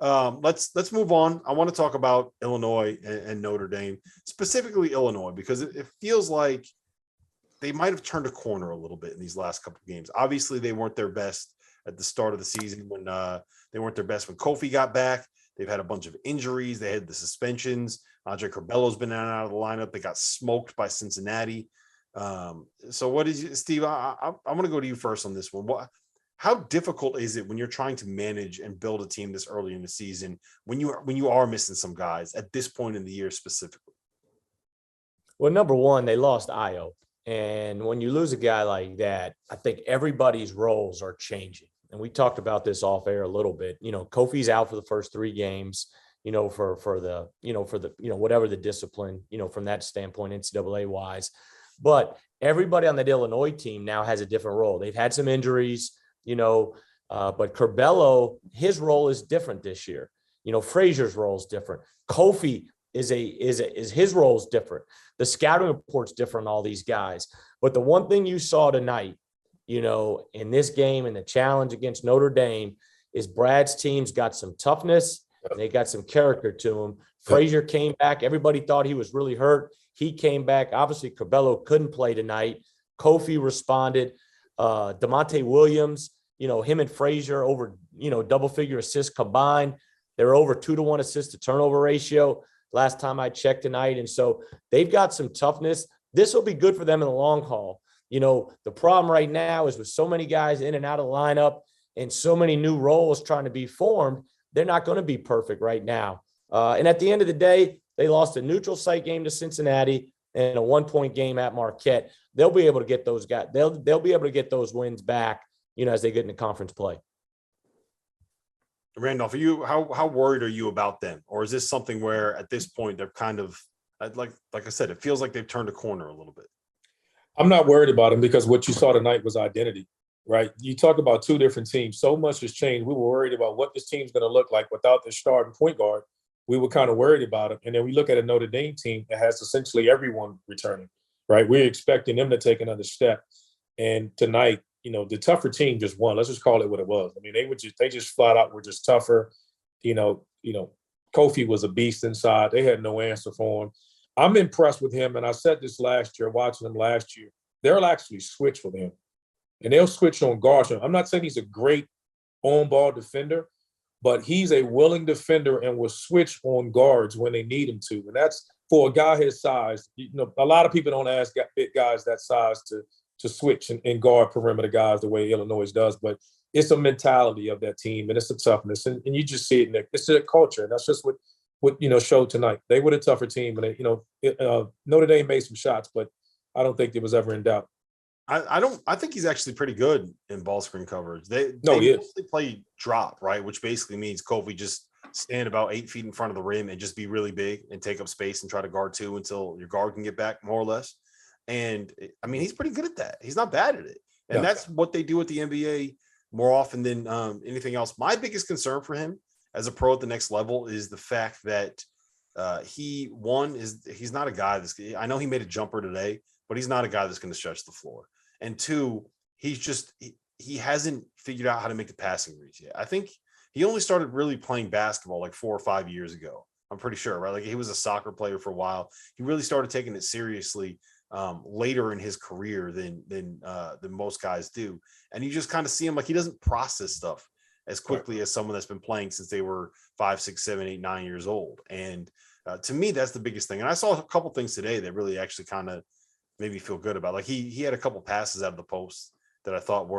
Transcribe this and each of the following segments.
Let's move on. I want to talk about Illinois and Notre Dame, specifically Illinois, because it feels like they might have turned a corner a little bit in these last couple of games. Obviously, they weren't their best at the start of the season when they weren't their best when Kofi got back. They've had a bunch of injuries. They had the suspensions. Andre Curbello's been in and out of the lineup. They got smoked by Cincinnati. So what is Steve? I want to go to you first on this one. How difficult is it when you're trying to manage and build a team this early in the season when you are missing some guys at this point in the year specifically? Well, number one, they lost Io. And when you lose a guy like that, I think everybody's roles are changing. And we talked about this off air a little bit. Kofi's out for the first 3 games, for whatever the discipline, from that standpoint, NCAA wise. But everybody on that Illinois team now has a different role. They've had some injuries, but Curbello, his role is different this year. Frazier's role is different. Kofi is his role is different. The scouting report's different on all these guys. But the one thing you saw tonight, in this game and the challenge against Notre Dame is Brad's team's got some toughness and they got some character to them. Frazier came back. Everybody thought he was really hurt. He came back. Obviously, Curbello couldn't play tonight. Kofi responded. DeMonte Williams, him and Frazier over, double-figure assists combined. They're over 2-to-1 assist-to-turnover ratio last time I checked tonight. And so they've got some toughness. This will be good for them in the long haul. The problem right now is with so many guys in and out of the lineup and so many new roles trying to be formed, they're not going to be perfect right now. And at the end of the day, they lost a neutral site game to Cincinnati and a 1-point game at Marquette. They'll be able to get those guys. They'll be able to get those wins back, as they get into conference play. Randolph, how worried are you about them? Or is this something where at this point they're kind of like I said, it feels like they've turned a corner a little bit? I'm not worried about them because what you saw tonight was identity, right? You talk about 2 different teams. So much has changed. We were worried about what this team's going to look like without the starting point guard. We were kind of worried about it. And then we look at a Notre Dame team that has essentially everyone returning, right? We're expecting them to take another step. And tonight, the tougher team just won. Let's just call it what it was. I mean, they just flat out were just tougher. Kofi was a beast inside. They had no answer for him. I'm impressed with him, and I said this last year, watching him last year. They'll actually switch with him, and they'll switch on guards. I'm not saying he's a great on-ball defender, but he's a willing defender and will switch on guards when they need him to. And that's for a guy his size. A lot of people don't ask big guys that size to switch and guard perimeter guys the way Illinois does, but it's a mentality of that team, and it's a toughness, and you just see it. It's a culture, and that's just what showed tonight. They were the tougher team, and Notre Dame made some shots, but I don't think it was ever in doubt. I think he's actually pretty good in ball screen coverage. They mostly play drop, right? Which basically means Kofi just stand about 8 feet in front of the rim and just be really big and take up space and try to guard 2 until your guard can get back, more or less. And I mean, he's pretty good at that. He's not bad at it. And that's what they do at the NBA more often than anything else. My biggest concern for him as a pro at the next level is the fact that he's not a guy I know he made a jumper today, but he's not a guy that's going to stretch the floor. And 2, he hasn't figured out how to make the passing reads yet. I think he only started really playing basketball like 4 or 5 years ago. I'm pretty sure, right? Like he was a soccer player for a while. He really started taking it seriously later in his career than most guys do. And you just kind of see him like he doesn't process stuff as quickly as someone that's been playing since they were 5, 6, 7, 8, 9 years old. And to me, that's the biggest thing. And I saw a couple things today that really actually kind of made me feel good about. Like he had a couple passes out of the post that I thought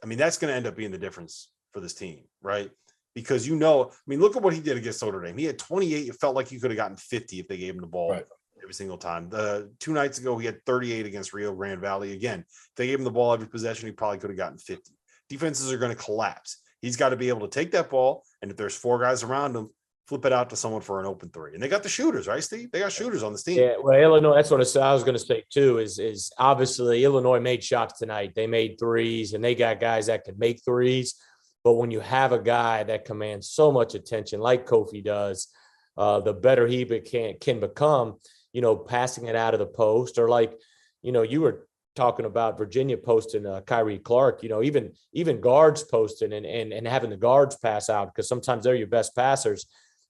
that's going to end up being the difference for this team, right? Because look at what he did against Notre Dame. He had 28. It felt like he could have gotten 50 if they gave him the ball every single time. 2 nights ago, he had 38 against Rio Grande Valley. Again, if they gave him the ball every possession, he probably could have gotten 50. Defenses are going to collapse. He's got to be able to take that ball, and if there's 4 guys around him, flip it out to someone for an open 3. And they got the shooters, right, Steve? They got shooters on this team. Yeah, well, Illinois, that's what I was going to say too, is obviously Illinois made shots tonight. They made threes, and they got guys that can make threes. But when you have a guy that commands so much attention like Kofi does, the better he can become, passing it out of the post, or like, you were talking about Virginia posting Kyrie Clark, even guards posting and having the guards pass out, because sometimes they're your best passers.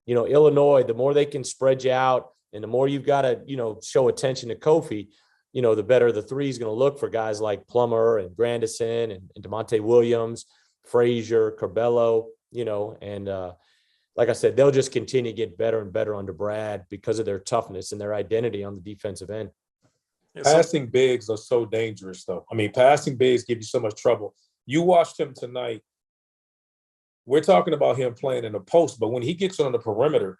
Illinois, the more they can spread you out and the more you've got to, show attention to Kofi, the better the three is going to look for guys like Plummer and Grandison and DeMonte Williams, Frazier, Curbelo, and like I said, they'll just continue to get better and better under Brad because of their toughness and their identity on the defensive end. Passing bigs are so dangerous, though. I mean, passing bigs give you so much trouble. You watched him tonight. We're talking about him playing in the post, but when he gets on the perimeter,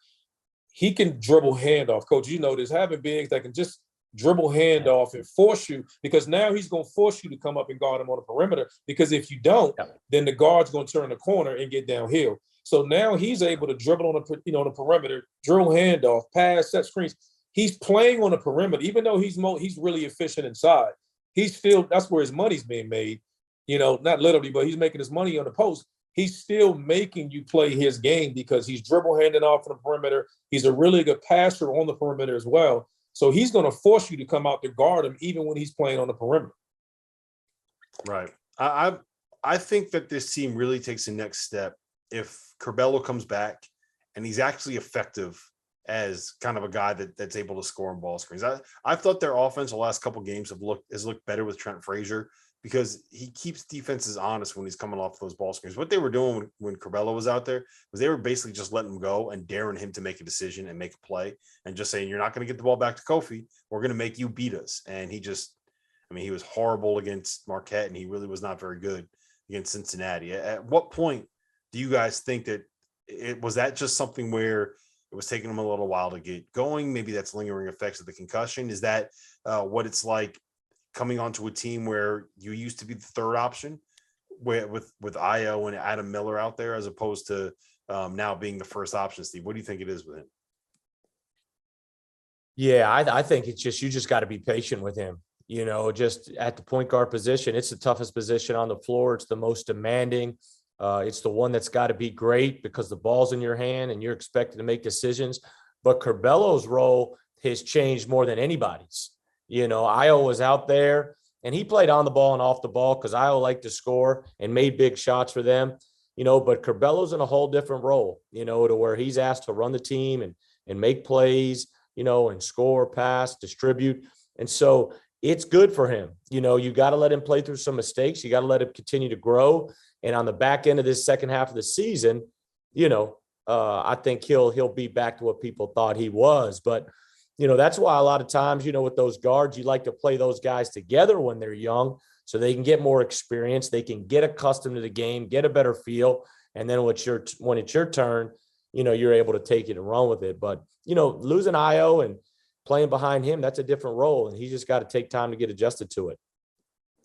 he can dribble handoff. Coach, this, having bigs that can just dribble handoff and force you, because now he's going to force you to come up and guard him on the perimeter, because if you don't, then the guard's going to turn the corner and get downhill. So now he's able to dribble on the perimeter, dribble handoff, pass, set screens. He's playing on the perimeter, even though he's really efficient inside. That's where his money's being made, not literally, but he's making his money on the post. He's still making you play his game because he's dribble handing off on the perimeter. He's a really good passer on the perimeter as well. So he's going to force you to come out to guard him even when he's playing on the perimeter. Right. I think that this team really takes the next step if Curbelo comes back and he's actually effective as kind of a guy that's able to score on ball screens. I thought their offense the last couple of games has looked better with Trent Frazier, because he keeps defenses honest when he's coming off those ball screens. What they were doing when Curbelo was out there was they were basically just letting him go and daring him to make a decision and make a play and just saying, you're not going to get the ball back to Kofi. We're going to make you beat us. And he was horrible against Marquette, and he really was not very good against Cincinnati. At what point do you guys think that was that just something where it was taking him a little while to get going? Maybe that's lingering effects of the concussion. Is that what it's like coming onto a team where you used to be the third option with Io and Adam Miller out there, as opposed to now being the first option? Steve, what do you think it is with him? Yeah, I think it's just, you just got to be patient with him. Just at the point guard position, it's the toughest position on the floor. It's the most demanding. It's the one that's got to be great because the ball's in your hand and you're expected to make decisions. But Curbelo's role has changed more than anybody's. Io was out there and he played on the ball and off the ball because Io liked to score and made big shots for them, but Curbelo's in a whole different role, to where he's asked to run the team and make plays, and score, pass, distribute. And so it's good for him. You got to let him play through some mistakes. You got to let him continue to grow. And on the back end of this second half of the season, I think he'll be back to what people thought he was. But that's why a lot of times, with those guards, you like to play those guys together when they're young so they can get more experience. They can get accustomed to the game, get a better feel. And then when it's your turn, you're able to take it and run with it. But, losing Io and playing behind him, that's a different role. And he's just got to take time to get adjusted to it.